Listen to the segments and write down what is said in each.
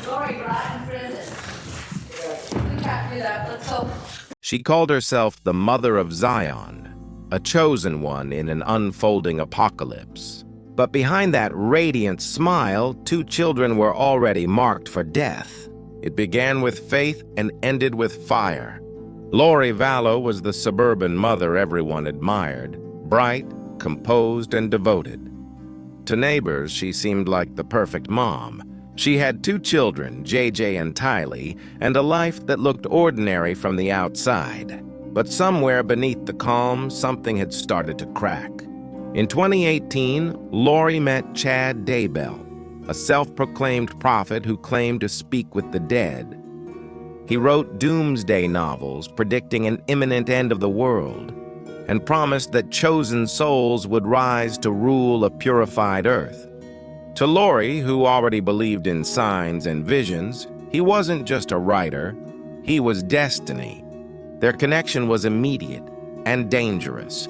Lori rot in prison. We can't do that. Let's go. She called herself the Mother of Zion, a chosen one in an unfolding apocalypse. But behind that radiant smile, 2 children were already marked for death. It began with faith and ended with fire. Lori Vallow was the suburban mother everyone admired, bright, composed, and devoted. To neighbors, she seemed like the perfect mom. She had 2 children, JJ and Tylee, and a life that looked ordinary from the outside. But somewhere beneath the calm, something had started to crack. In 2018, Lori met Chad Daybell, a self-proclaimed prophet who claimed to speak with the dead. He wrote doomsday novels predicting an imminent end of the world and promised that chosen souls would rise to rule a purified earth. To Lori, who already believed in signs and visions, he wasn't just a writer, he was destiny. Their connection was immediate and dangerous.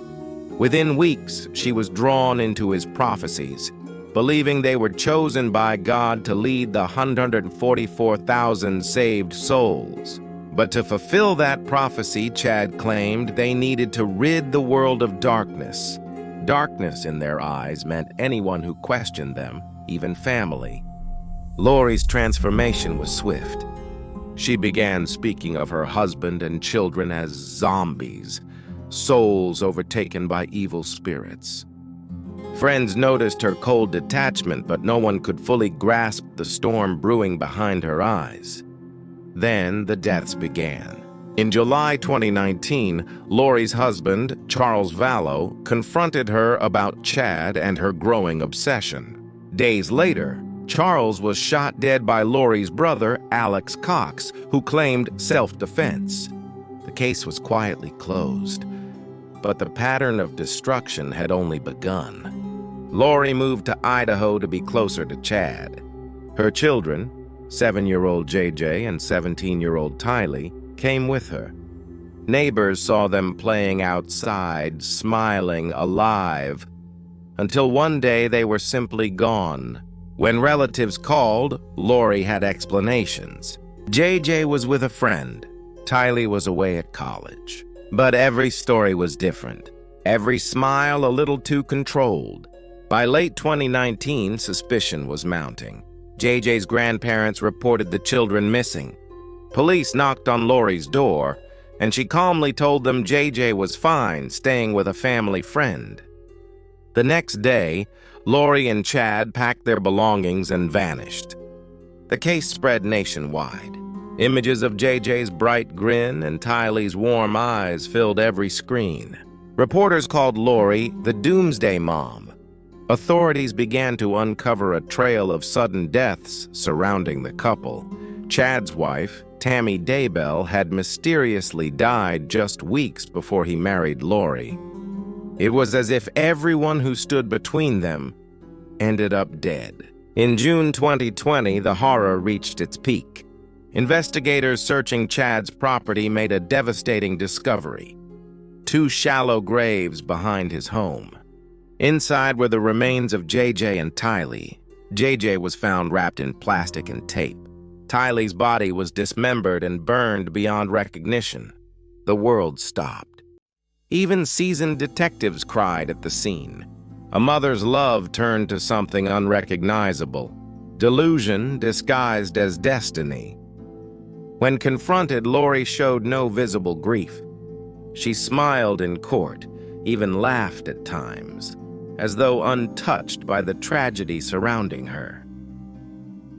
Within weeks, she was drawn into his prophecies, believing they were chosen by God to lead the 144,000 saved souls. But to fulfill that prophecy, Chad claimed they needed to rid the world of darkness. Darkness in their eyes meant anyone who questioned them, even family. Lori's transformation was swift. She began speaking of her husband and children as zombies, souls overtaken by evil spirits. Friends noticed her cold detachment, but no one could fully grasp the storm brewing behind her eyes. Then the deaths began. In July 2019, Lori's husband, Charles Vallow, confronted her about Chad and her growing obsession. Days later, Charles was shot dead by Lori's brother, Alex Cox, who claimed self-defense. The case was quietly closed, but the pattern of destruction had only begun. Lori moved to Idaho to be closer to Chad. Her children, 7-year-old JJ and 17-year-old Tylee, came with her. Neighbors saw them playing outside, smiling, alive, until one day they were simply gone. When relatives called, Lori had explanations. JJ was with a friend. Tylee was away at college. But every story was different. Every smile a little too controlled. By late 2019, suspicion was mounting. JJ's grandparents reported the children missing. Police knocked on Lori's door, and she calmly told them JJ was fine, staying with a family friend. The next day, Lori and Chad packed their belongings and vanished. The case spread nationwide. Images of JJ's bright grin and Tylee's warm eyes filled every screen. Reporters called Lori the Doomsday Mom. Authorities began to uncover a trail of sudden deaths surrounding the couple. Chad's wife, Tania Daybell, had mysteriously died just weeks before he married Lori. It was as if everyone who stood between them ended up dead. In June 2020, the horror reached its peak. Investigators searching Chad's property made a devastating discovery: 2 shallow graves behind his home. Inside were the remains of JJ and Tylee. JJ was found wrapped in plastic and tape. Tylee's body was dismembered and burned beyond recognition. The world stopped. Even seasoned detectives cried at the scene. A mother's love turned to something unrecognizable. Delusion disguised as destiny. When confronted, Lori showed no visible grief. She smiled in court, even laughed at times, as though untouched by the tragedy surrounding her.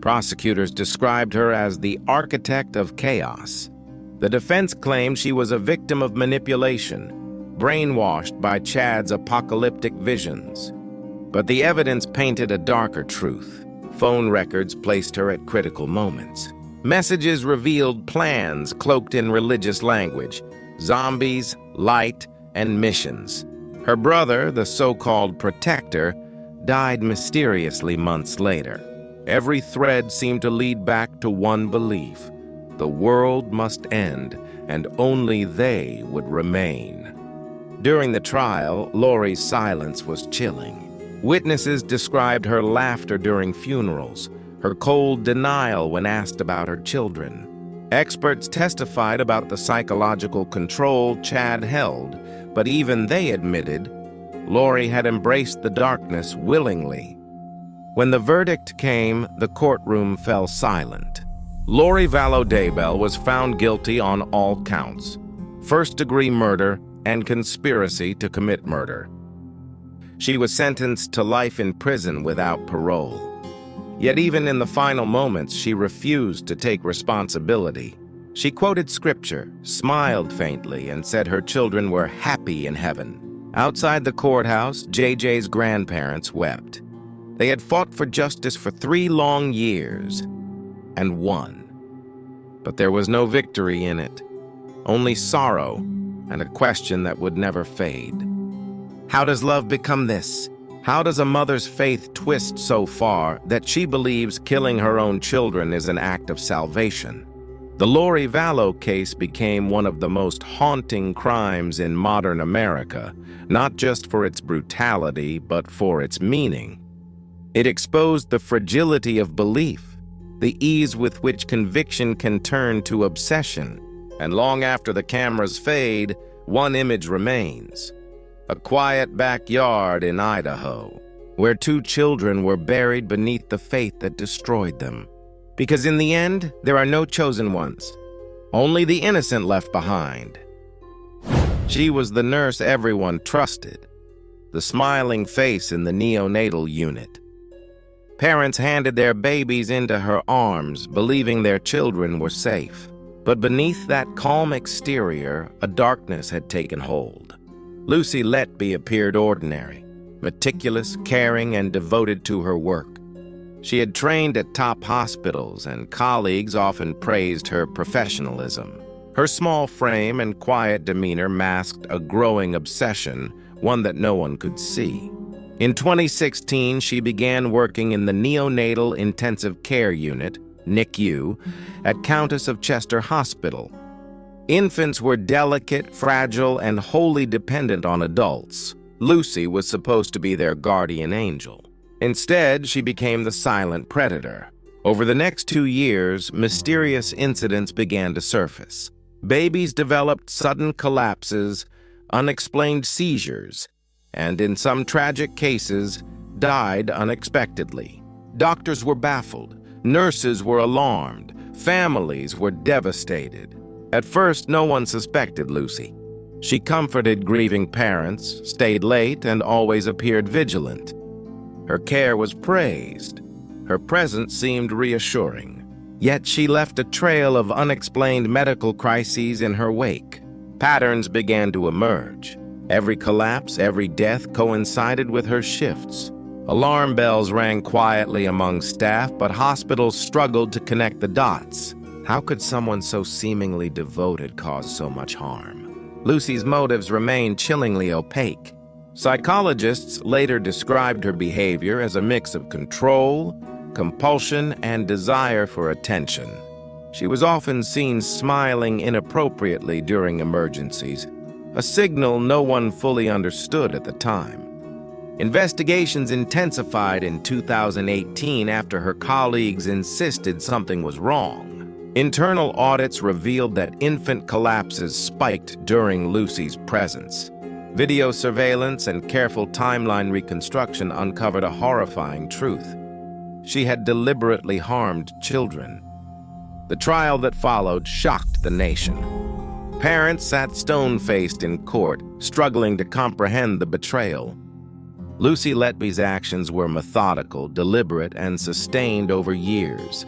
Prosecutors described her as the architect of chaos. The defense claimed she was a victim of manipulation, brainwashed by Chad's apocalyptic visions. But the evidence painted a darker truth. Phone records placed her at critical moments. Messages revealed plans cloaked in religious language, zombies, light, and missions. Her brother, the so-called protector, died mysteriously months later. Every thread seemed to lead back to one belief: the world must end, and only they would remain. During the trial, Lori's silence was chilling. Witnesses described her laughter during funerals, her cold denial when asked about her children. Experts testified about the psychological control Chad held, but even they admitted Lori had embraced the darkness willingly. When the verdict came, the courtroom fell silent. Lori Vallow Daybell was found guilty on all counts: first-degree murder and conspiracy to commit murder. She was sentenced to life in prison without parole. Yet even in the final moments, she refused to take responsibility. She quoted scripture, smiled faintly, and said her children were happy in heaven. Outside the courthouse, JJ's grandparents wept. They had fought for justice for 3 long years and won. But there was no victory in it, only sorrow and a question that would never fade. How does love become this? How does a mother's faith twist so far that she believes killing her own children is an act of salvation? The Lori Vallow case became one of the most haunting crimes in modern America, not just for its brutality, but for its meaning. It exposed the fragility of belief, the ease with which conviction can turn to obsession, and long after the cameras fade, one image remains: a quiet backyard in Idaho, where 2 children were buried beneath the faith that destroyed them. Because in the end, there are no chosen ones, only the innocent left behind. She was the nurse everyone trusted, the smiling face in the neonatal unit. Parents handed their babies into her arms, believing their children were safe. But beneath that calm exterior, a darkness had taken hold. Lucy Letby appeared ordinary, meticulous, caring, and devoted to her work. She had trained at top hospitals, and colleagues often praised her professionalism. Her small frame and quiet demeanor masked a growing obsession, one that no one could see. In 2016, she began working in the Neonatal Intensive Care Unit, NICU, at Countess of Chester Hospital. Infants were delicate, fragile, and wholly dependent on adults. Lucy was supposed to be their guardian angel. Instead, she became the silent predator. Over the next 2 years, mysterious incidents began to surface. Babies developed sudden collapses, unexplained seizures, and in some tragic cases, died unexpectedly. Doctors were baffled. Nurses were alarmed. Families were devastated. At first, no one suspected Lucy. She comforted grieving parents, stayed late, and always appeared vigilant. Her care was praised. Her presence seemed reassuring. Yet she left a trail of unexplained medical crises in her wake. Patterns began to emerge. Every collapse, every death coincided with her shifts. Alarm bells rang quietly among staff, but hospitals struggled to connect the dots. How could someone so seemingly devoted cause so much harm? Lucy's motives remained chillingly opaque. Psychologists later described her behavior as a mix of control, compulsion, and desire for attention. She was often seen smiling inappropriately during emergencies, a signal no one fully understood at the time. Investigations intensified in 2018 after her colleagues insisted something was wrong. Internal audits revealed that infant collapses spiked during Lucy's presence. Video surveillance and careful timeline reconstruction uncovered a horrifying truth. She had deliberately harmed children. The trial that followed shocked the nation. Parents sat stone-faced in court, struggling to comprehend the betrayal. Lucy Letby's actions were methodical, deliberate, and sustained over years.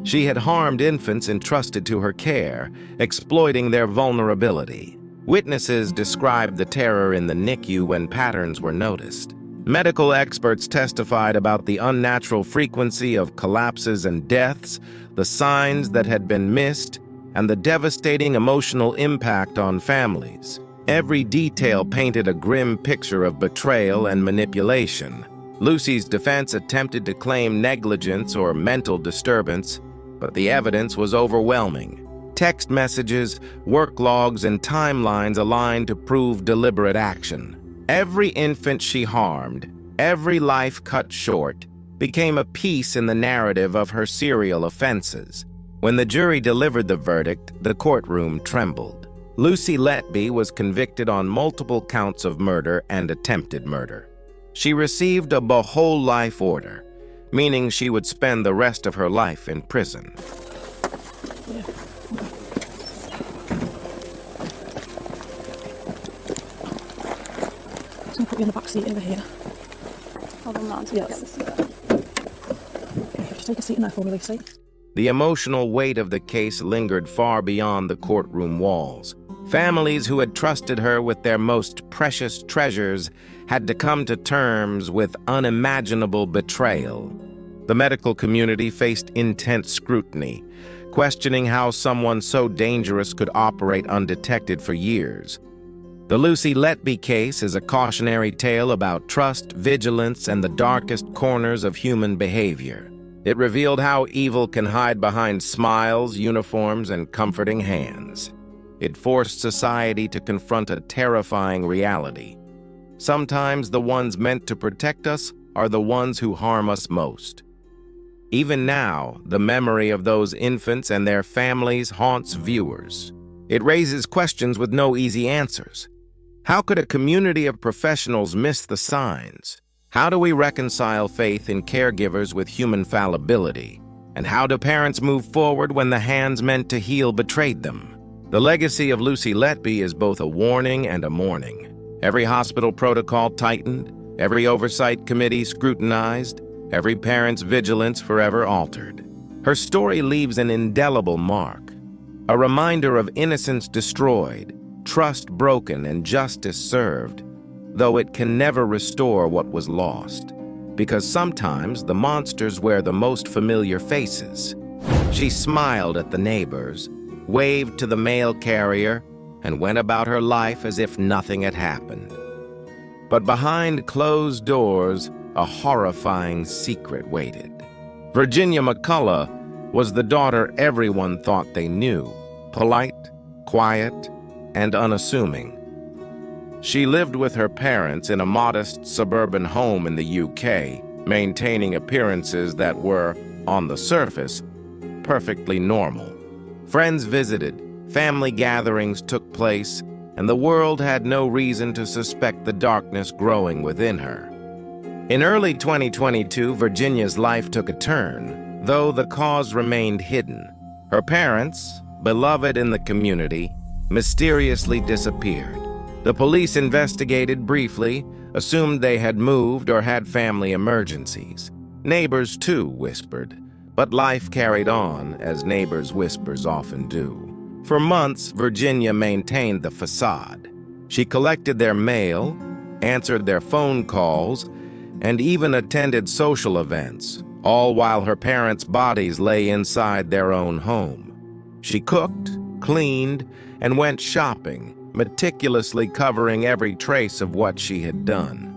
She had harmed infants entrusted to her care, exploiting their vulnerability. Witnesses described the terror in the NICU when patterns were noticed. Medical experts testified about the unnatural frequency of collapses and deaths, the signs that had been missed, and the devastating emotional impact on families. Every detail painted a grim picture of betrayal and manipulation. Lucy's defense attempted to claim negligence or mental disturbance, but the evidence was overwhelming. Text messages, work logs, and timelines aligned to prove deliberate action. Every infant she harmed, every life cut short, became a piece in the narrative of her serial offenses. When the jury delivered the verdict, the courtroom trembled. Lucy Letby was convicted on multiple counts of murder and attempted murder. She received a whole life order, meaning she would spend the rest of her life in prison. Yeah. I'm going to put you in the back seat over here. Hold on, Mom. Yes. Just take a seat in there for me, Lucy. The emotional weight of the case lingered far beyond the courtroom walls. Families who had trusted her with their most precious treasures had to come to terms with unimaginable betrayal. The medical community faced intense scrutiny, questioning how someone so dangerous could operate undetected for years. The Lucy Letby case is a cautionary tale about trust, vigilance, and the darkest corners of human behavior. It revealed how evil can hide behind smiles, uniforms, and comforting hands. It forced society to confront a terrifying reality. Sometimes the ones meant to protect us are the ones who harm us most. Even now, the memory of those infants and their families haunts viewers. It raises questions with no easy answers. How could a community of professionals miss the signs? How do we reconcile faith in caregivers with human fallibility? And how do parents move forward when the hands meant to heal betrayed them? The legacy of Lucy Letby is both a warning and a mourning. Every hospital protocol tightened, every oversight committee scrutinized, every parent's vigilance forever altered. Her story leaves an indelible mark, a reminder of innocence destroyed, trust broken, and justice served, though it can never restore what was lost, because sometimes the monsters wear the most familiar faces. She smiled at the neighbors, waved to the mail carrier, and went about her life as if nothing had happened. But behind closed doors, a horrifying secret waited. Virginia McCullough was the daughter everyone thought they knew, polite, quiet, and unassuming. She lived with her parents in a modest suburban home in the UK, maintaining appearances that were, on the surface, perfectly normal. Friends visited, family gatherings took place, and the world had no reason to suspect the darkness growing within her. In early 2022, Virginia's life took a turn, though the cause remained hidden. Her parents, beloved in the community, mysteriously disappeared. The police investigated briefly, assumed they had moved or had family emergencies. Neighbors, too, whispered, but life carried on, as neighbors' whispers often do. For months, Virginia maintained the facade. She collected their mail, answered their phone calls, and even attended social events, all while her parents' bodies lay inside their own home. She cooked, cleaned, and went shopping, meticulously covering every trace of what she had done.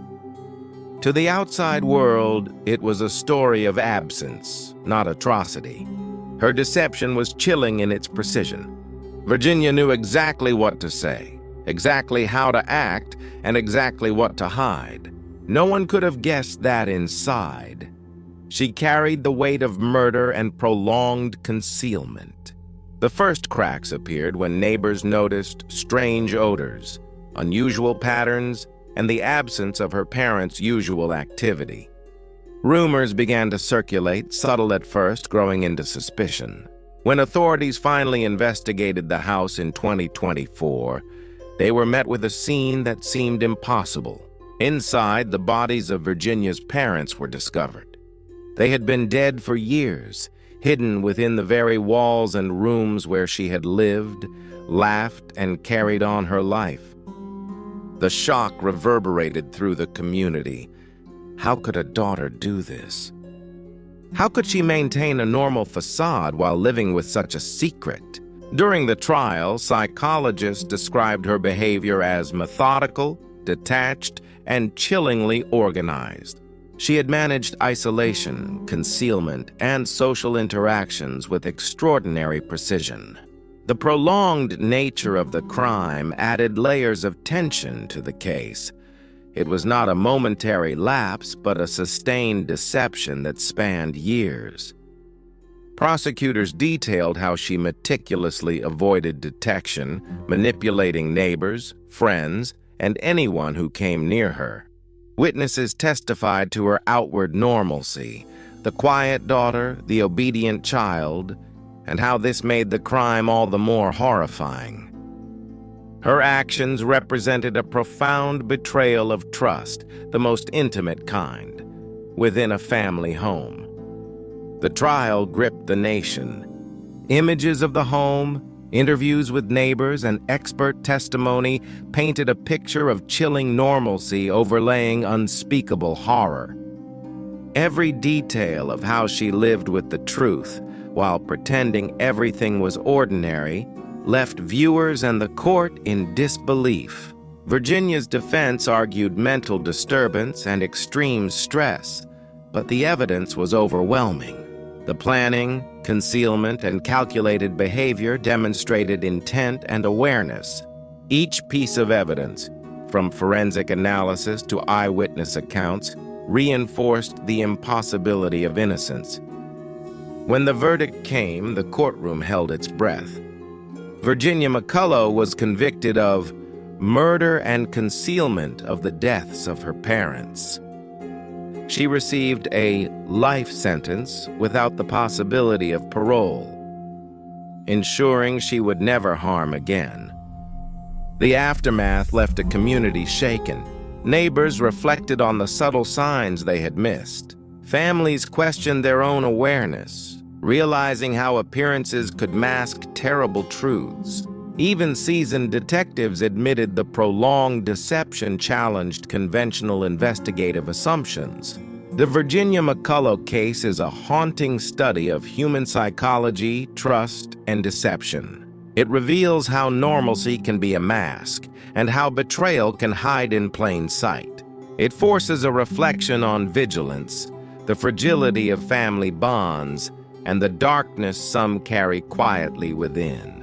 To the outside world, it was a story of absence, not atrocity. Her deception was chilling in its precision. Virginia knew exactly what to say, exactly how to act, and exactly what to hide. No one could have guessed that inside. She carried the weight of murder and prolonged concealment. The first cracks appeared when neighbors noticed strange odors, unusual patterns, and the absence of her parents' usual activity. Rumors began to circulate, subtle at first, growing into suspicion. When authorities finally investigated the house in 2024, they were met with a scene that seemed impossible. Inside, the bodies of Virginia's parents were discovered. They had been dead for years, hidden within the very walls and rooms where she had lived, laughed, and carried on her life. The shock reverberated through the community. How could a daughter do this? How could she maintain a normal facade while living with such a secret? During the trial, psychologists described her behavior as methodical, detached, and chillingly organized. She had managed isolation, concealment, and social interactions with extraordinary precision. The prolonged nature of the crime added layers of tension to the case. It was not a momentary lapse, but a sustained deception that spanned years. Prosecutors detailed how she meticulously avoided detection, manipulating neighbors, friends, and anyone who came near her. Witnesses testified to her outward normalcy, the quiet daughter, the obedient child, and how this made the crime all the more horrifying. Her actions represented a profound betrayal of trust, the most intimate kind, within a family home. The trial gripped the nation. Images of the home, interviews with neighbors, and expert testimony painted a picture of chilling normalcy overlaying unspeakable horror. Every detail of how she lived with the truth, while pretending everything was ordinary, left viewers and the court in disbelief. Virginia's defense argued mental disturbance and extreme stress, but the evidence was overwhelming. The planning, concealment, and calculated behavior demonstrated intent and awareness. Each piece of evidence, from forensic analysis to eyewitness accounts, reinforced the impossibility of innocence. When the verdict came, the courtroom held its breath. Virginia McCullough was convicted of murder and concealment of the deaths of her parents. She received a life sentence without the possibility of parole, ensuring she would never harm again. The aftermath left a community shaken. Neighbors reflected on the subtle signs they had missed. Families questioned their own awareness, realizing how appearances could mask terrible truths. Even seasoned detectives admitted the prolonged deception challenged conventional investigative assumptions. The Virginia McCullough case is a haunting study of human psychology, trust, and deception. It reveals how normalcy can be a mask and how betrayal can hide in plain sight. It forces a reflection on vigilance, the fragility of family bonds, and the darkness some carry quietly within.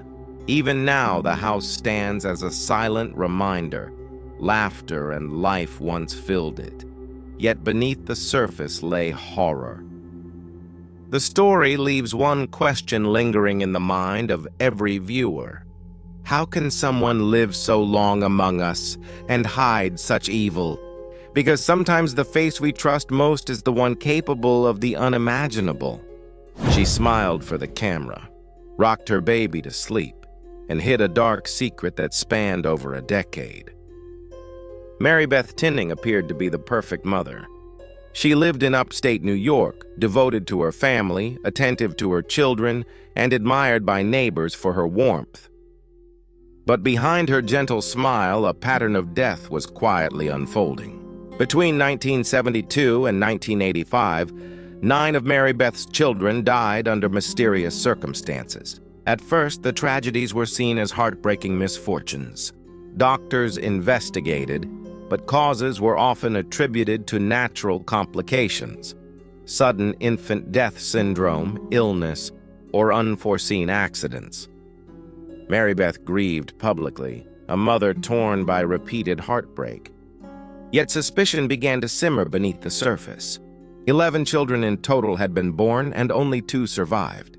Even now, the house stands as a silent reminder. Laughter and life once filled it. Yet beneath the surface lay horror. The story leaves one question lingering in the mind of every viewer. How can someone live so long among us and hide such evil? Because sometimes the face we trust most is the one capable of the unimaginable. She smiled for the camera, rocked her baby to sleep, and hid a dark secret that spanned over a decade. Marybeth Tinning appeared to be the perfect mother. She lived in upstate New York, devoted to her family, attentive to her children, and admired by neighbors for her warmth. But behind her gentle smile, a pattern of death was quietly unfolding. Between 1972 and 1985, 9 of Marybeth's children died under mysterious circumstances. At first, the tragedies were seen as heartbreaking misfortunes. Doctors investigated, but causes were often attributed to natural complications, sudden infant death syndrome, illness, or unforeseen accidents. Marybeth grieved publicly, a mother torn by repeated heartbreak. Yet suspicion began to simmer beneath the surface. 11 children in total had been born, and only 2 survived.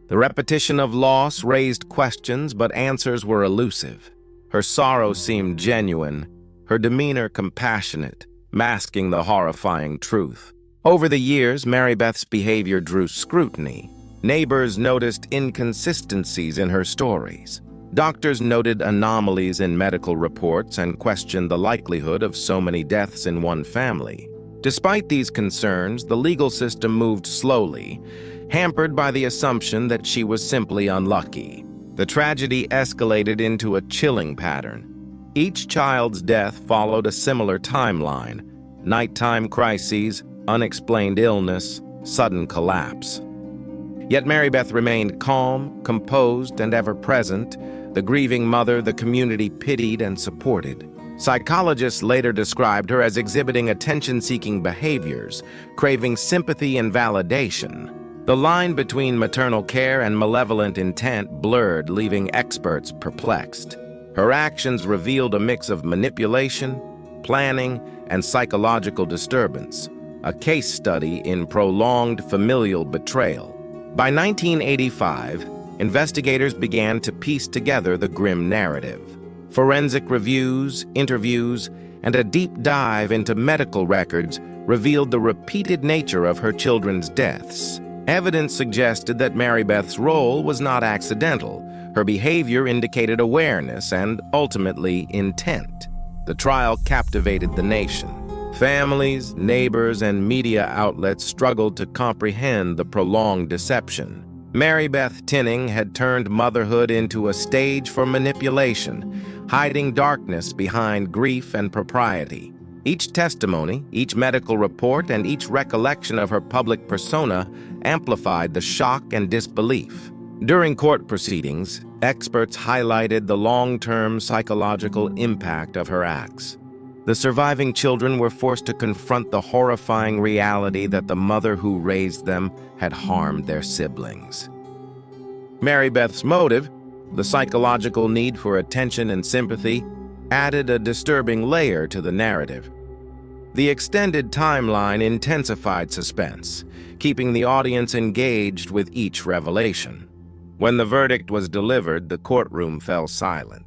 The repetition of loss raised questions, but answers were elusive. Her sorrow seemed genuine, her demeanor compassionate, masking the horrifying truth. Over the years, Marybeth's behavior drew scrutiny. Neighbors noticed inconsistencies in her stories. Doctors noted anomalies in medical reports and questioned the likelihood of so many deaths in one family. Despite these concerns, the legal system moved slowly, hampered by the assumption that she was simply unlucky. The tragedy escalated into a chilling pattern. Each child's death followed a similar timeline: nighttime crises, unexplained illness, sudden collapse. Yet Marybeth remained calm, composed, and ever-present. The grieving mother the community pitied and supported. Psychologists later described her as exhibiting attention-seeking behaviors, craving sympathy and validation. The line between maternal care and malevolent intent blurred, leaving experts perplexed. Her actions revealed a mix of manipulation, planning, and psychological disturbance, a case study in prolonged familial betrayal. By 1985, investigators began to piece together the grim narrative. Forensic reviews, interviews, and a deep dive into medical records revealed the repeated nature of her children's deaths. Evidence suggested that Marybeth's role was not accidental. Her behavior indicated awareness and, ultimately, intent. The trial captivated the nation. Families, neighbors, and media outlets struggled to comprehend the prolonged deception. Marybeth Tinning had turned motherhood into a stage for manipulation, hiding darkness behind grief and propriety. Each testimony, each medical report, and each recollection of her public persona amplified the shock and disbelief. During court proceedings, experts highlighted the long-term psychological impact of her acts. The surviving children were forced to confront the horrifying reality that the mother who raised them had harmed their siblings. Marybeth's motive, the psychological need for attention and sympathy, added a disturbing layer to the narrative. The extended timeline intensified suspense, keeping the audience engaged with each revelation. When the verdict was delivered, the courtroom fell silent.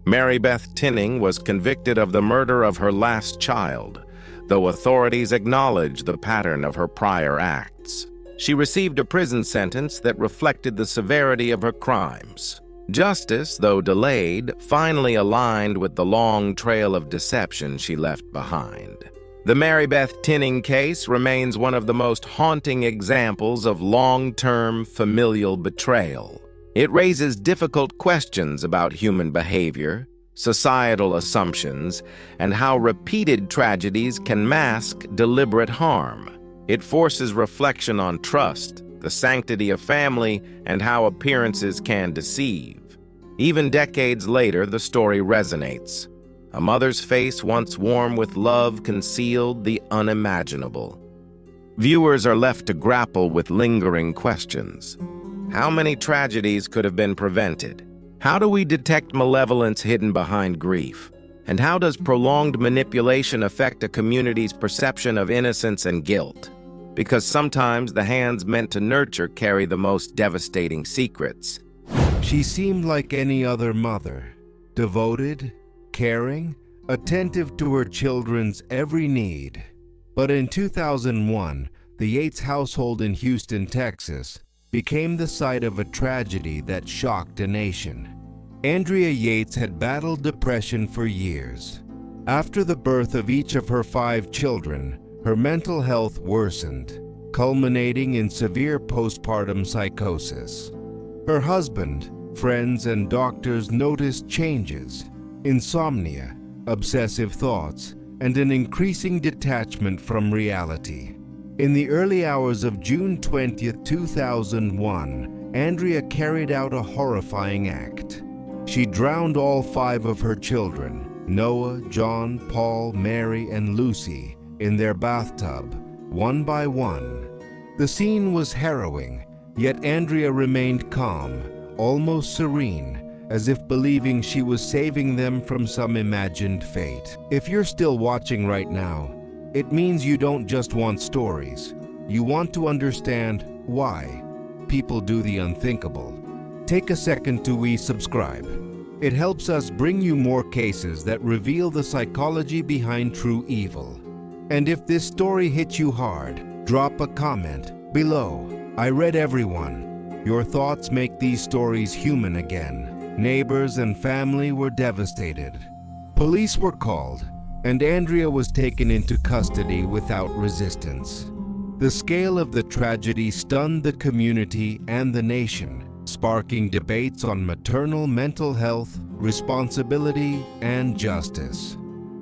Marybeth Tinning was convicted of the murder of her last child, though authorities acknowledged the pattern of her prior acts. She received a prison sentence that reflected the severity of her crimes. Justice, though delayed, finally aligned with the long trail of deception she left behind. The Marybeth Tinning case remains one of the most haunting examples of long-term familial betrayal. It raises difficult questions about human behavior, societal assumptions, and how repeated tragedies can mask deliberate harm. It forces reflection on trust, the sanctity of family, and how appearances can deceive. Even decades later, the story resonates. A mother's face once warm with love concealed the unimaginable. Viewers are left to grapple with lingering questions. How many tragedies could have been prevented? How do we detect malevolence hidden behind grief? And how does prolonged manipulation affect a community's perception of innocence and guilt? Because sometimes the hands meant to nurture carry the most devastating secrets. She seemed like any other mother, devoted, caring, attentive to her children's every need. But in 2001, the Yates household in Houston, Texas, became the site of a tragedy that shocked a nation. Andrea Yates had battled depression for years. After the birth of each of her 5 children, her mental health worsened, culminating in severe postpartum psychosis. Her husband, friends, and doctors noticed changes: insomnia, obsessive thoughts, and an increasing detachment from reality. In the early hours of June 20, 2001, Andrea carried out a horrifying act. She drowned all 5 of her children, Noah, John, Paul, Mary, and Lucy, in their bathtub, one by one. The scene was harrowing, yet Andrea remained calm, almost serene, as if believing she was saving them from some imagined fate. If you're still watching right now, it means you don't just want stories. You want to understand why people do the unthinkable. Take a second to subscribe. It helps us bring you more cases that reveal the psychology behind true evil. And if this story hits you hard, drop a comment below. I read everyone. Your thoughts make these stories human again. Neighbors and family were devastated. Police were called, and Andrea was taken into custody without resistance. The scale of the tragedy stunned the community and the nation, sparking debates on maternal mental health, responsibility, and justice.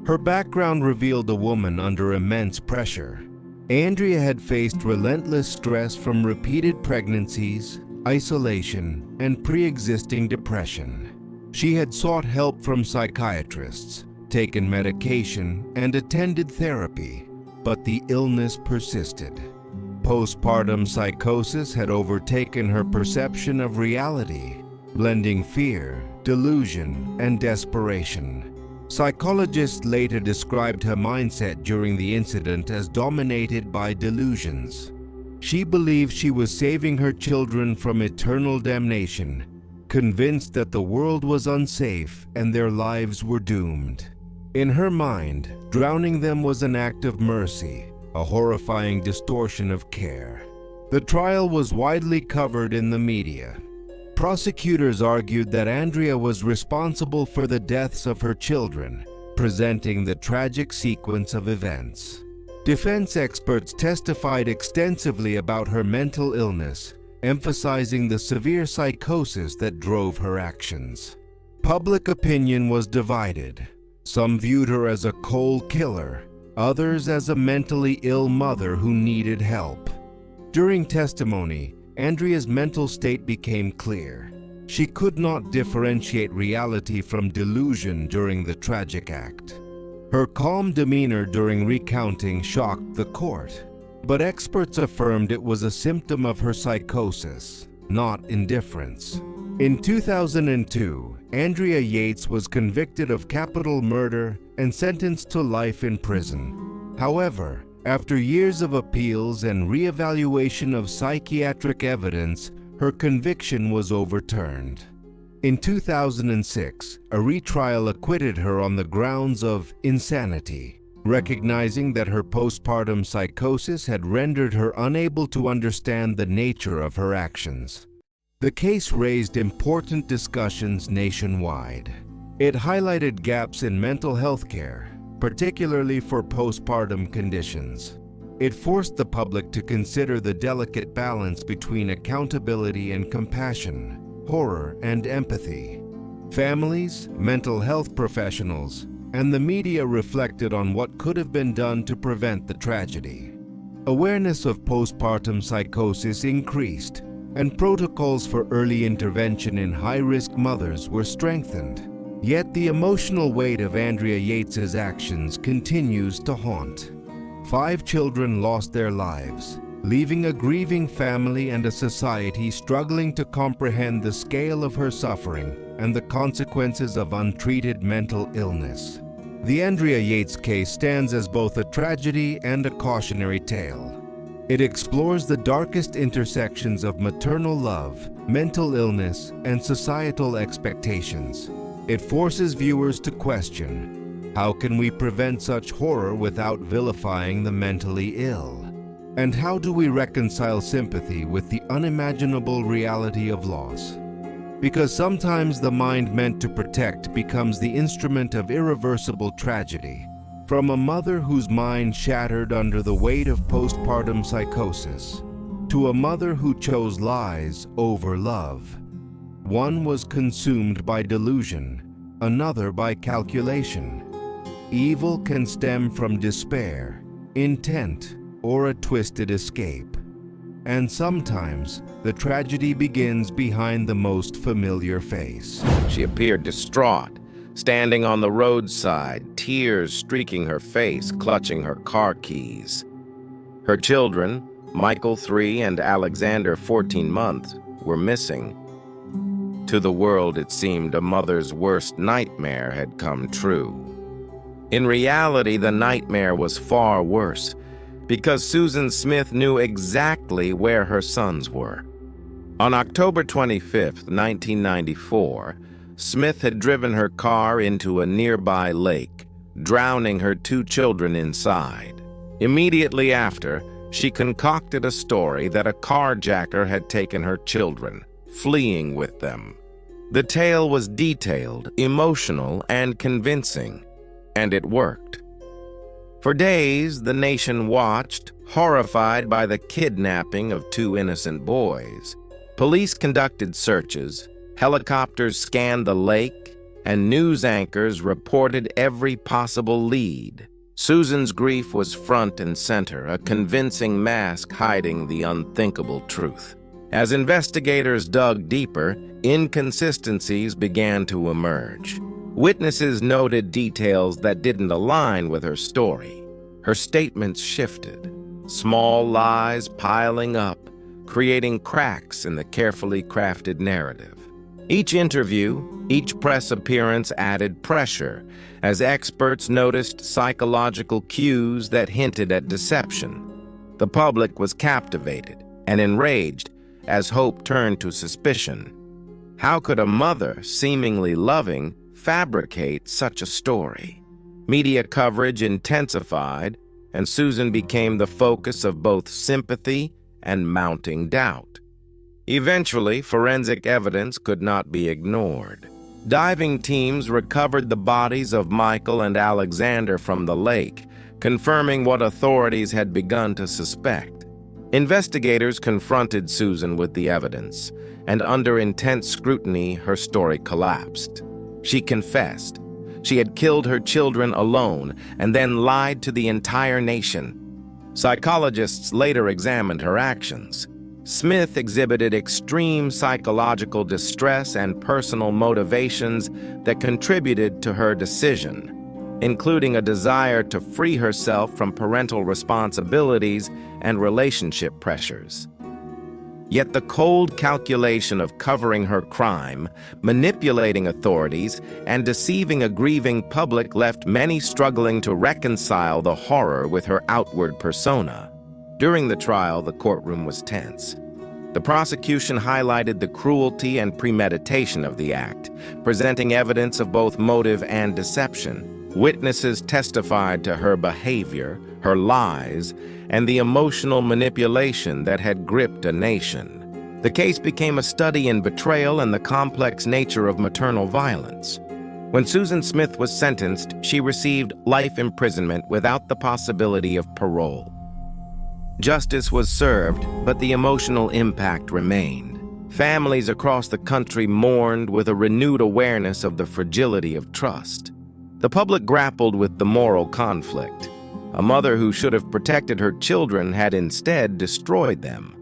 Her background revealed a woman under immense pressure. Andrea had faced relentless stress from repeated pregnancies, isolation, and pre-existing depression. She had sought help from psychiatrists, taken medication, and attended therapy, but the illness persisted. Postpartum psychosis had overtaken her perception of reality, blending fear, delusion, and desperation. Psychologists later described her mindset during the incident as dominated by delusions. She believed she was saving her children from eternal damnation, convinced that the world was unsafe and their lives were doomed. In her mind, drowning them was an act of mercy, a horrifying distortion of care. The trial was widely covered in the media. Prosecutors argued that Andrea was responsible for the deaths of her children, presenting the tragic sequence of events. Defense experts testified extensively about her mental illness, emphasizing the severe psychosis that drove her actions. Public opinion was divided. Some viewed her as a cold killer, others as a mentally ill mother who needed help. During testimony, Andrea's mental state became clear. She could not differentiate reality from delusion during the tragic act. Her calm demeanor during recounting shocked the court, but experts affirmed it was a symptom of her psychosis, not indifference. In 2002, Andrea Yates was convicted of capital murder and sentenced to life in prison. However, after years of appeals and re-evaluation of psychiatric evidence, her conviction was overturned. In 2006, a retrial acquitted her on the grounds of insanity, recognizing that her postpartum psychosis had rendered her unable to understand the nature of her actions. The case raised important discussions nationwide. It highlighted gaps in mental health care, particularly for postpartum conditions. It forced the public to consider the delicate balance between accountability and compassion, horror and empathy. Families, mental health professionals, and the media reflected on what could have been done to prevent the tragedy. Awareness of postpartum psychosis increased, and protocols for early intervention in high-risk mothers were strengthened. Yet the emotional weight of Andrea Yates's actions continues to haunt. 5 children lost their lives, leaving a grieving family and a society struggling to comprehend the scale of her suffering and the consequences of untreated mental illness. The Andrea Yates case stands as both a tragedy and a cautionary tale. It explores the darkest intersections of maternal love, mental illness, and societal expectations. It forces viewers to question, how can we prevent such horror without vilifying the mentally ill? And how do we reconcile sympathy with the unimaginable reality of loss? Because sometimes the mind meant to protect becomes the instrument of irreversible tragedy. From a mother whose mind shattered under the weight of postpartum psychosis, to a mother who chose lies over love. One was consumed by delusion, another by calculation. Evil can stem from despair, intent, or a twisted escape. And sometimes, the tragedy begins behind the most familiar face. She appeared distraught, standing on the roadside, tears streaking her face, clutching her car keys. Her children, Michael 3 and Alexander 14 months, were missing. To the world, it seemed a mother's worst nightmare had come true. In reality, the nightmare was far worse, because Susan Smith knew exactly where her sons were. On October 25, 1994, Smith had driven her car into a nearby lake, drowning her 2 children inside. Immediately after, she concocted a story that a carjacker had taken her children, fleeing with them. The tale was detailed, emotional, and convincing, and it worked. For days, the nation watched, horrified by the kidnapping of 2 innocent boys. Police conducted searches, helicopters scanned the lake, and news anchors reported every possible lead. Susan's grief was front and center, a convincing mask hiding the unthinkable truth. As investigators dug deeper, inconsistencies began to emerge. Witnesses noted details that didn't align with her story. Her statements shifted, small lies piling up, creating cracks in the carefully crafted narrative. Each interview, each press appearance added pressure, as experts noticed psychological cues that hinted at deception. The public was captivated and enraged as hope turned to suspicion. How could a mother, seemingly loving, fabricate such a story? Media coverage intensified, and Susan became the focus of both sympathy and mounting doubt. Eventually, forensic evidence could not be ignored. Diving teams recovered the bodies of Michael and Alexander from the lake, confirming what authorities had begun to suspect. Investigators confronted Susan with the evidence, and under intense scrutiny, her story collapsed. She confessed. She had killed her children alone and then lied to the entire nation. Psychologists later examined her actions. Smith exhibited extreme psychological distress and personal motivations that contributed to her decision, including a desire to free herself from parental responsibilities and relationship pressures. Yet the cold calculation of covering her crime, manipulating authorities, and deceiving a grieving public left many struggling to reconcile the horror with her outward persona. During the trial, the courtroom was tense. The prosecution highlighted the cruelty and premeditation of the act, presenting evidence of both motive and deception. Witnesses testified to her behavior, her lies, and the emotional manipulation that had gripped a nation. The case became a study in betrayal and the complex nature of maternal violence. When Susan Smith was sentenced, she received life imprisonment without the possibility of parole. Justice was served, but the emotional impact remained. Families across the country mourned with a renewed awareness of the fragility of trust. The public grappled with the moral conflict. A mother who should have protected her children had instead destroyed them.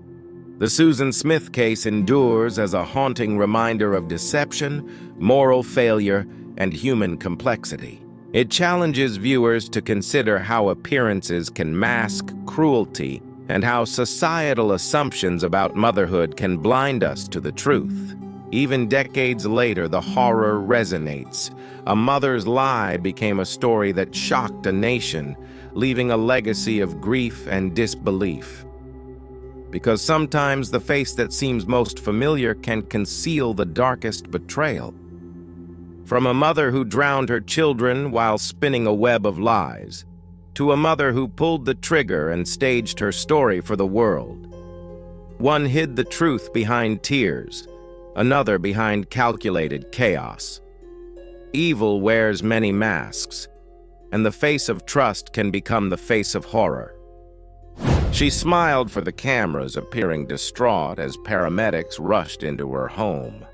The Susan Smith case endures as a haunting reminder of deception, moral failure, and human complexity. It challenges viewers to consider how appearances can mask cruelty and how societal assumptions about motherhood can blind us to the truth. Even decades later, the horror resonates. A mother's lie became a story that shocked a nation, leaving a legacy of grief and disbelief. Because sometimes the face that seems most familiar can conceal the darkest betrayal. From a mother who drowned her children while spinning a web of lies, to a mother who pulled the trigger and staged her story for the world. One hid the truth behind tears, another behind calculated chaos. Evil wears many masks, and the face of trust can become the face of horror. She smiled for the cameras, appearing distraught as paramedics rushed into her home.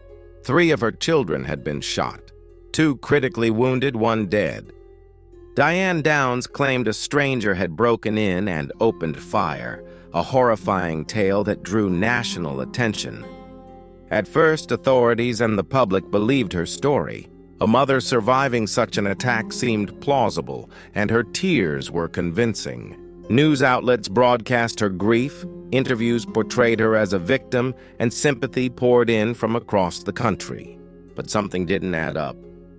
3 of her children had been shot, 2 critically wounded, 1 dead. Diane Downs claimed a stranger had broken in and opened fire, a horrifying tale that drew national attention. At first, authorities and the public believed her story. A mother surviving such an attack seemed plausible, and her tears were convincing. News outlets broadcast her grief, interviews portrayed her as a victim, and sympathy poured in from across the country. But something didn't add up.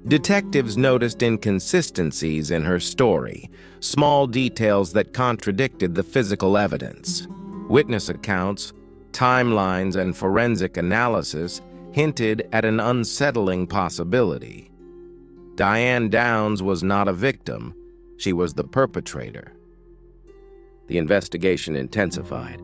Detectives noticed inconsistencies in her story, small details that contradicted the physical evidence. Witness accounts, timelines, and forensic analysis hinted at an unsettling possibility. Diane Downs was not a victim, she was the perpetrator. The investigation intensified.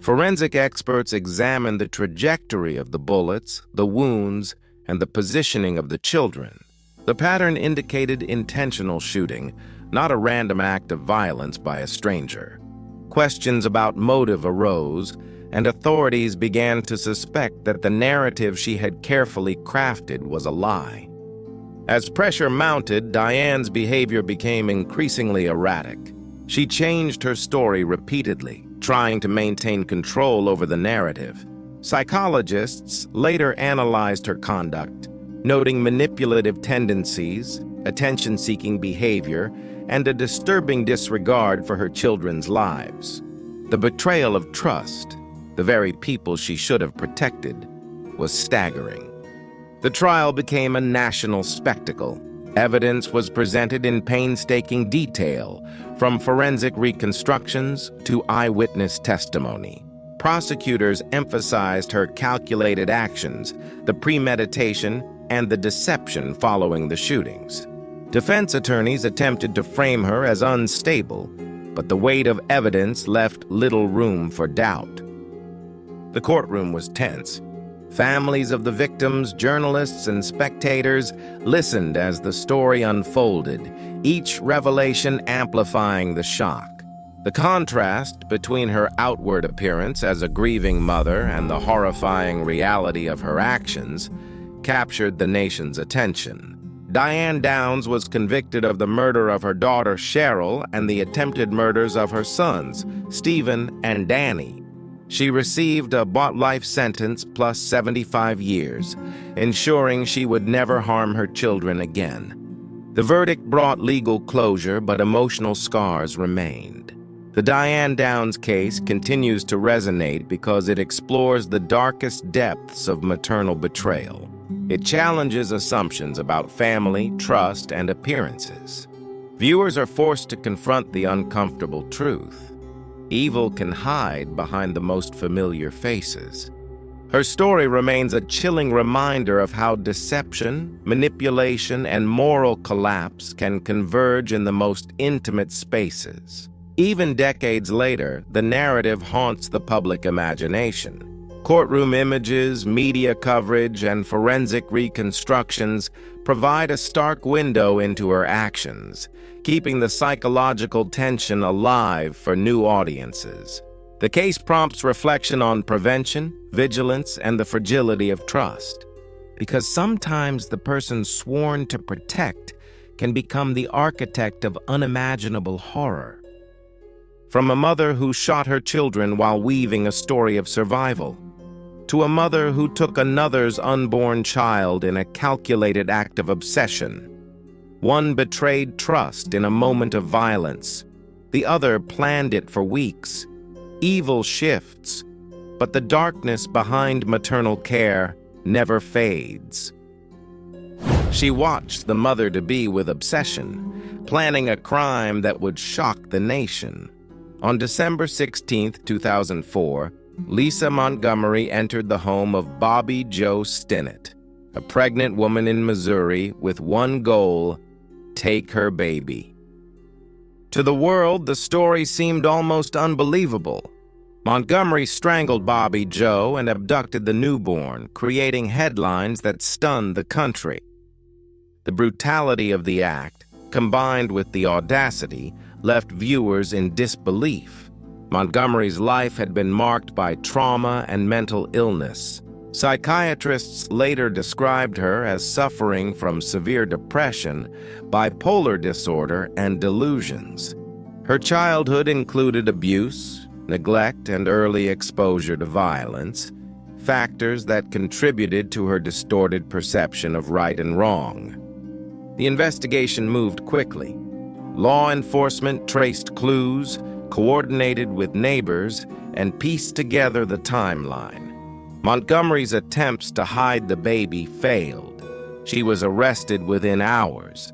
Forensic experts examined the trajectory of the bullets, the wounds, and the positioning of the children. The pattern indicated intentional shooting, not a random act of violence by a stranger. Questions about motive arose, and authorities began to suspect that the narrative she had carefully crafted was a lie. As pressure mounted, Diane's behavior became increasingly erratic. She changed her story repeatedly, trying to maintain control over the narrative. Psychologists later analyzed her conduct, noting manipulative tendencies, attention-seeking behavior, and a disturbing disregard for her children's lives. The betrayal of trust, the very people she should have protected, was staggering. The trial became a national spectacle. Evidence was presented in painstaking detail, from forensic reconstructions to eyewitness testimony. Prosecutors emphasized her calculated actions, the premeditation, and the deception following the shootings. Defense attorneys attempted to frame her as unstable, but the weight of evidence left little room for doubt. The courtroom was tense. Families of the victims, journalists, and spectators listened as the story unfolded, each revelation amplifying the shock. The contrast between her outward appearance as a grieving mother and the horrifying reality of her actions captured the nation's attention. Diane Downs was convicted of the murder of her daughter Cheryl and the attempted murders of her sons, Stephen and Danny. She received a life sentence plus 75 years, ensuring she would never harm her children again. The verdict brought legal closure, but emotional scars remained. The Diane Downs case continues to resonate because it explores the darkest depths of maternal betrayal. It challenges assumptions about family, trust, and appearances. Viewers are forced to confront the uncomfortable truth. Evil can hide behind the most familiar faces. Her story remains a chilling reminder of how deception, manipulation, and moral collapse can converge in the most intimate spaces. Even decades later, the narrative haunts the public imagination. Courtroom images, media coverage, and forensic reconstructions provide a stark window into her actions, keeping the psychological tension alive for new audiences. The case prompts reflection on prevention, vigilance, and the fragility of trust. Because sometimes the person sworn to protect can become the architect of unimaginable horror. From a mother who shot her children while weaving a story of survival, to a mother who took another's unborn child in a calculated act of obsession. One betrayed trust in a moment of violence. The other planned it for weeks. Evil shifts, but the darkness behind maternal care never fades. She watched the mother-to-be with obsession, planning a crime that would shock the nation. On December 16, 2004, Lisa Montgomery entered the home of Bobby Joe Stinnett, a pregnant woman in Missouri with one goal: take her baby. To the world, the story seemed almost unbelievable. Montgomery strangled Bobby Joe and abducted the newborn, creating headlines that stunned the country. The brutality of the act, combined with the audacity, left viewers in disbelief. Montgomery's life had been marked by trauma and mental illness. Psychiatrists later described her as suffering from severe depression, bipolar disorder, and delusions. Her childhood included abuse, neglect, and early exposure to violence, factors that contributed to her distorted perception of right and wrong. The investigation moved quickly. Law enforcement traced clues, coordinated with neighbors, and pieced together the timeline. Montgomery's attempts to hide the baby failed. She was arrested within hours.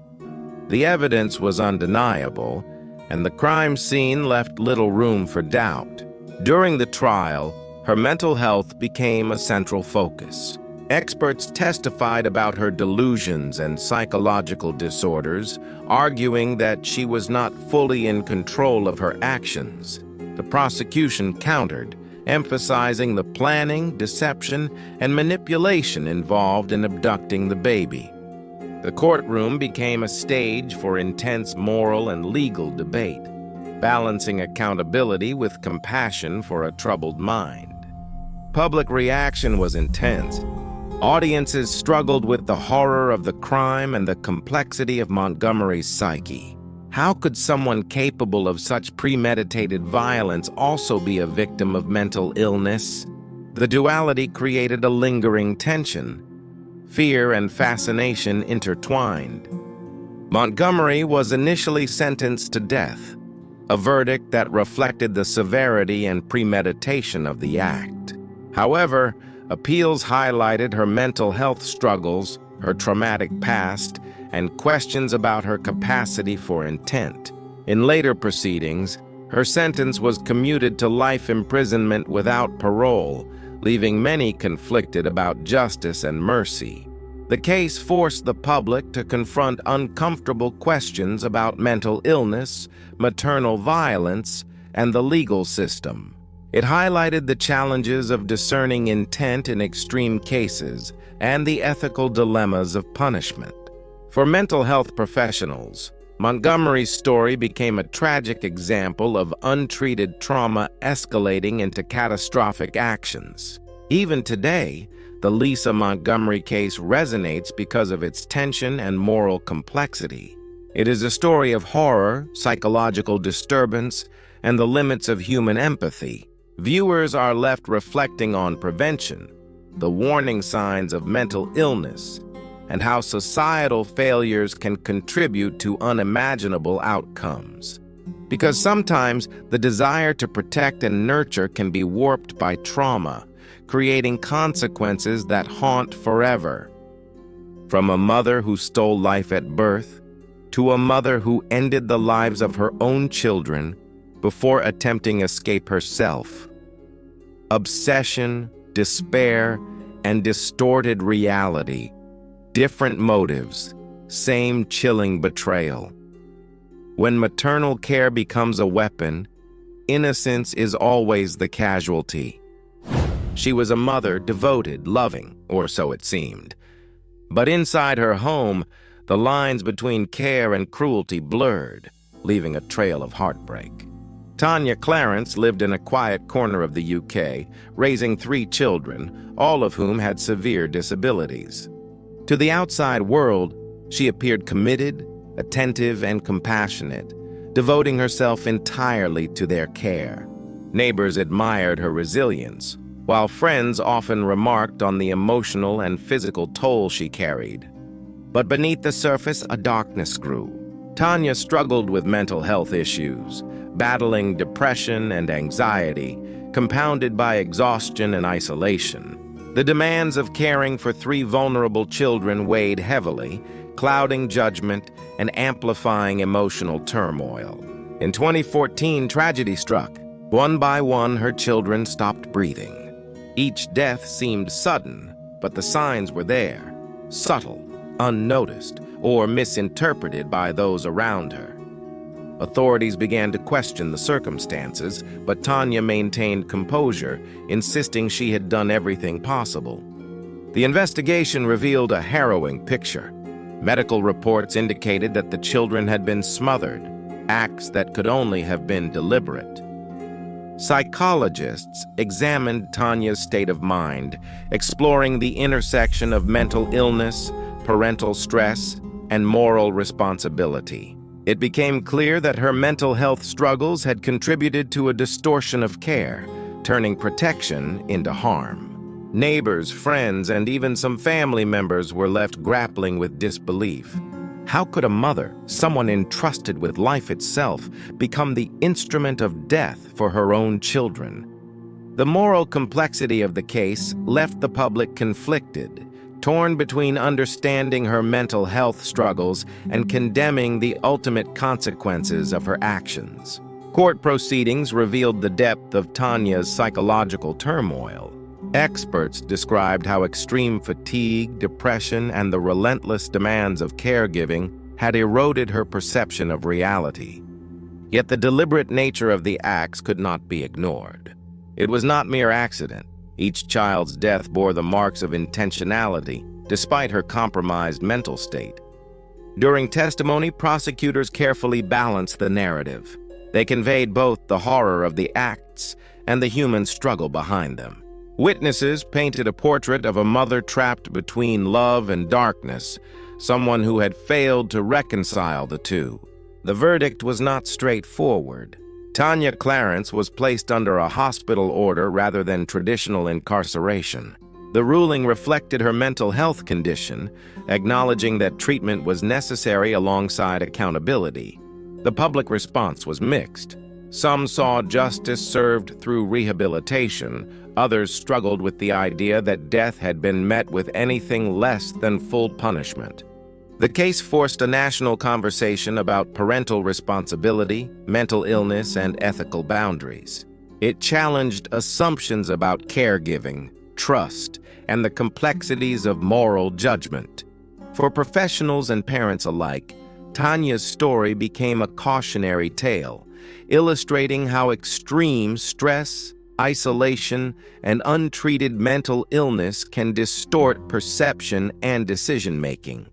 The evidence was undeniable, and the crime scene left little room for doubt. During the trial, her mental health became a central focus. Experts testified about her delusions and psychological disorders, arguing that she was not fully in control of her actions. The prosecution countered, emphasizing the planning, deception, and manipulation involved in abducting the baby. The courtroom became a stage for intense moral and legal debate, balancing accountability with compassion for a troubled mind. Public reaction was intense. Audiences struggled with the horror of the crime and the complexity of Montgomery's psyche. How could someone capable of such premeditated violence also be a victim of mental illness? The duality created a lingering tension. Fear and fascination intertwined. Montgomery was initially sentenced to death, a verdict that reflected the severity and premeditation of the act. However, appeals highlighted her mental health struggles, her traumatic past, and questions about her capacity for intent. In later proceedings, her sentence was commuted to life imprisonment without parole, leaving many conflicted about justice and mercy. The case forced the public to confront uncomfortable questions about mental illness, maternal violence, and the legal system. It highlighted the challenges of discerning intent in extreme cases and the ethical dilemmas of punishment. For mental health professionals, Montgomery's story became a tragic example of untreated trauma escalating into catastrophic actions. Even today, the Lisa Montgomery case resonates because of its tension and moral complexity. It is a story of horror, psychological disturbance, and the limits of human empathy. Viewers are left reflecting on prevention, the warning signs of mental illness, and how societal failures can contribute to unimaginable outcomes. Because sometimes the desire to protect and nurture can be warped by trauma, creating consequences that haunt forever. From a mother who stole life at birth, to a mother who ended the lives of her own children before attempting escape herself. Obsession, despair, and distorted reality. Different motives, same chilling betrayal. When maternal care becomes a weapon, innocence is always the casualty. She was a mother, devoted, loving, or so it seemed. But inside her home, the lines between care and cruelty blurred, leaving a trail of heartbreak. Tania Clarence lived in a quiet corner of the UK, raising 3 children, all of whom had severe disabilities. To the outside world, she appeared committed, attentive, and compassionate, devoting herself entirely to their care. Neighbors admired her resilience, while friends often remarked on the emotional and physical toll she carried. But beneath the surface, a darkness grew. Tania struggled with mental health issues, battling depression and anxiety, compounded by exhaustion and isolation. The demands of caring for 3 vulnerable children weighed heavily, clouding judgment and amplifying emotional turmoil. In 2014, tragedy struck. One by one, her children stopped breathing. Each death seemed sudden, but the signs were there, subtle, unnoticed, or misinterpreted by those around her. Authorities began to question the circumstances, but Tania maintained composure, insisting she had done everything possible. The investigation revealed a harrowing picture. Medical reports indicated that the children had been smothered, acts that could only have been deliberate. Psychologists examined Tania's state of mind, exploring the intersection of mental illness, parental stress, and moral responsibility. It became clear that her mental health struggles had contributed to a distortion of care, turning protection into harm. Neighbors, friends, and even some family members were left grappling with disbelief. How could a mother, someone entrusted with life itself, become the instrument of death for her own children? The moral complexity of the case left the public conflicted, torn between understanding her mental health struggles and condemning the ultimate consequences of her actions. Court proceedings revealed the depth of Tania's psychological turmoil. Experts described how extreme fatigue, depression, and the relentless demands of caregiving had eroded her perception of reality. Yet the deliberate nature of the acts could not be ignored. It was not mere accident. Each child's death bore the marks of intentionality, despite her compromised mental state. During testimony, prosecutors carefully balanced the narrative. They conveyed both the horror of the acts and the human struggle behind them. Witnesses painted a portrait of a mother trapped between love and darkness, someone who had failed to reconcile the two. The verdict was not straightforward. Tania Clarence was placed under a hospital order rather than traditional incarceration. The ruling reflected her mental health condition, acknowledging that treatment was necessary alongside accountability. The public response was mixed. Some saw justice served through rehabilitation. Others struggled with the idea that death had been met with anything less than full punishment. The case forced a national conversation about parental responsibility, mental illness, and ethical boundaries. It challenged assumptions about caregiving, trust, and the complexities of moral judgment. For professionals and parents alike, Tania's story became a cautionary tale, illustrating how extreme stress, isolation, and untreated mental illness can distort perception and decision-making.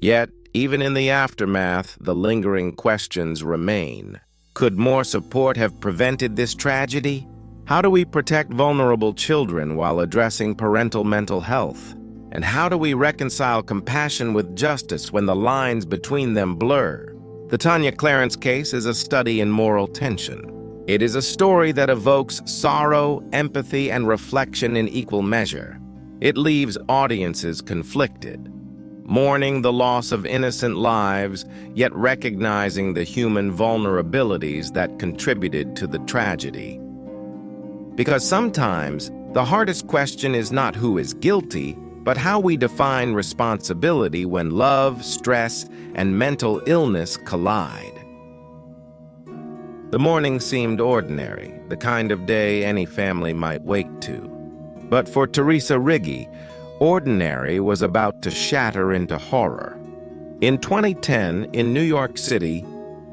Yet, even in the aftermath, the lingering questions remain. Could more support have prevented this tragedy? How do we protect vulnerable children while addressing parental mental health? And how do we reconcile compassion with justice when the lines between them blur? The Tania Clarence case is a study in moral tension. It is a story that evokes sorrow, empathy, and reflection in equal measure. It leaves audiences conflicted, mourning the loss of innocent lives, yet recognizing the human vulnerabilities that contributed to the tragedy. Because sometimes, the hardest question is not who is guilty, but how we define responsibility when love, stress, and mental illness collide. The morning seemed ordinary, the kind of day any family might wake to. But for Theresa Riggi, ordinary was about to shatter into horror. In 2010, in New York City,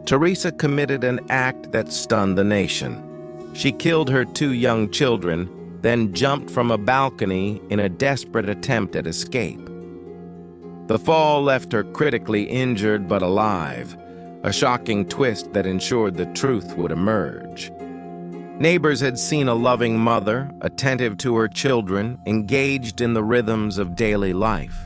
Theresa committed an act that stunned the nation. She killed her 2 young children, then jumped from a balcony in a desperate attempt at escape. The fall left her critically injured but alive, a shocking twist that ensured the truth would emerge. Neighbors had seen a loving mother, attentive to her children, engaged in the rhythms of daily life.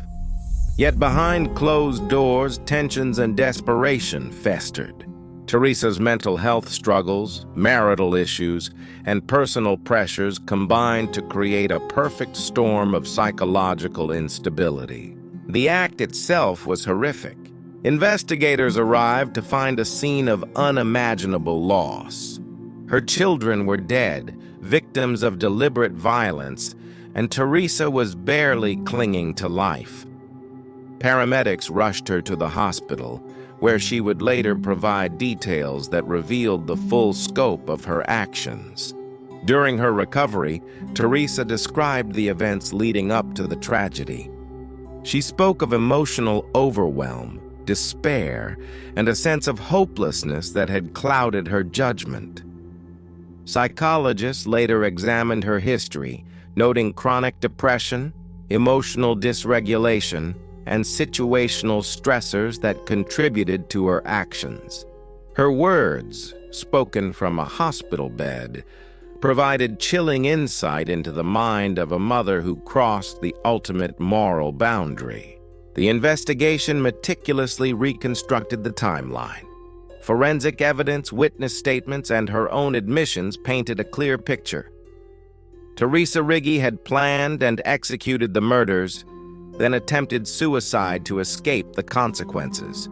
Yet behind closed doors, tensions and desperation festered. Theresa's mental health struggles, marital issues, and personal pressures combined to create a perfect storm of psychological instability. The act itself was horrific. Investigators arrived to find a scene of unimaginable loss. Her children were dead, victims of deliberate violence, and Theresa was barely clinging to life. Paramedics rushed her to the hospital, where she would later provide details that revealed the full scope of her actions. During her recovery, Theresa described the events leading up to the tragedy. She spoke of emotional overwhelm, despair, and a sense of hopelessness that had clouded her judgment. Psychologists later examined her history, noting chronic depression, emotional dysregulation, and situational stressors that contributed to her actions. Her words, spoken from a hospital bed, provided chilling insight into the mind of a mother who crossed the ultimate moral boundary. The investigation meticulously reconstructed the timeline. Forensic evidence, witness statements, and her own admissions painted a clear picture. Theresa Riggi had planned and executed the murders, then attempted suicide to escape the consequences.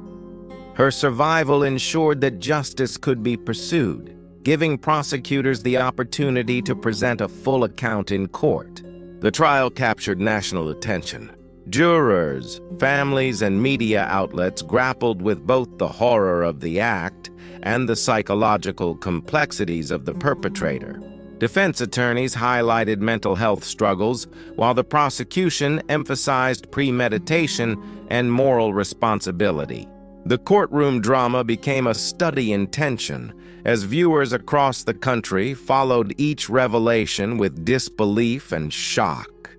Her survival ensured that justice could be pursued, giving prosecutors the opportunity to present a full account in court. The trial captured national attention. Jurors, families, and media outlets grappled with both the horror of the act and the psychological complexities of the perpetrator. Defense attorneys highlighted mental health struggles, while the prosecution emphasized premeditation and moral responsibility. The courtroom drama became a study in tension, as viewers across the country followed each revelation with disbelief and shock.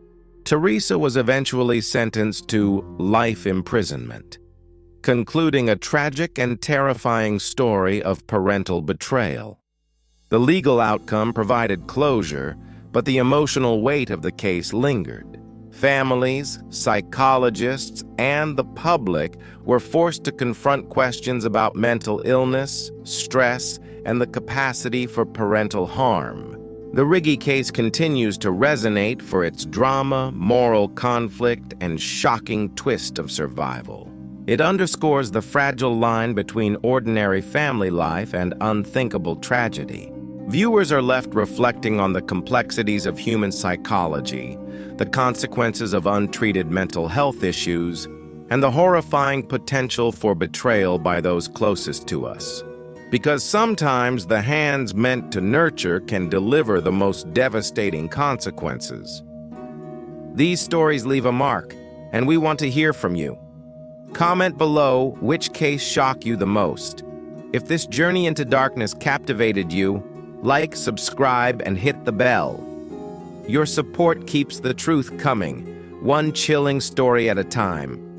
Theresa was eventually sentenced to life imprisonment, concluding a tragic and terrifying story of parental betrayal. The legal outcome provided closure, but the emotional weight of the case lingered. Families, psychologists, and the public were forced to confront questions about mental illness, stress, and the capacity for parental harm. The Riggi case continues to resonate for its drama, moral conflict, and shocking twist of survival. It underscores the fragile line between ordinary family life and unthinkable tragedy. Viewers are left reflecting on the complexities of human psychology, the consequences of untreated mental health issues, and the horrifying potential for betrayal by those closest to us. Because sometimes the hands meant to nurture can deliver the most devastating consequences. These stories leave a mark, and we want to hear from you. Comment below which case shocked you the most. If this journey into darkness captivated you, like, subscribe, and hit the bell. Your support keeps the truth coming, one chilling story at a time.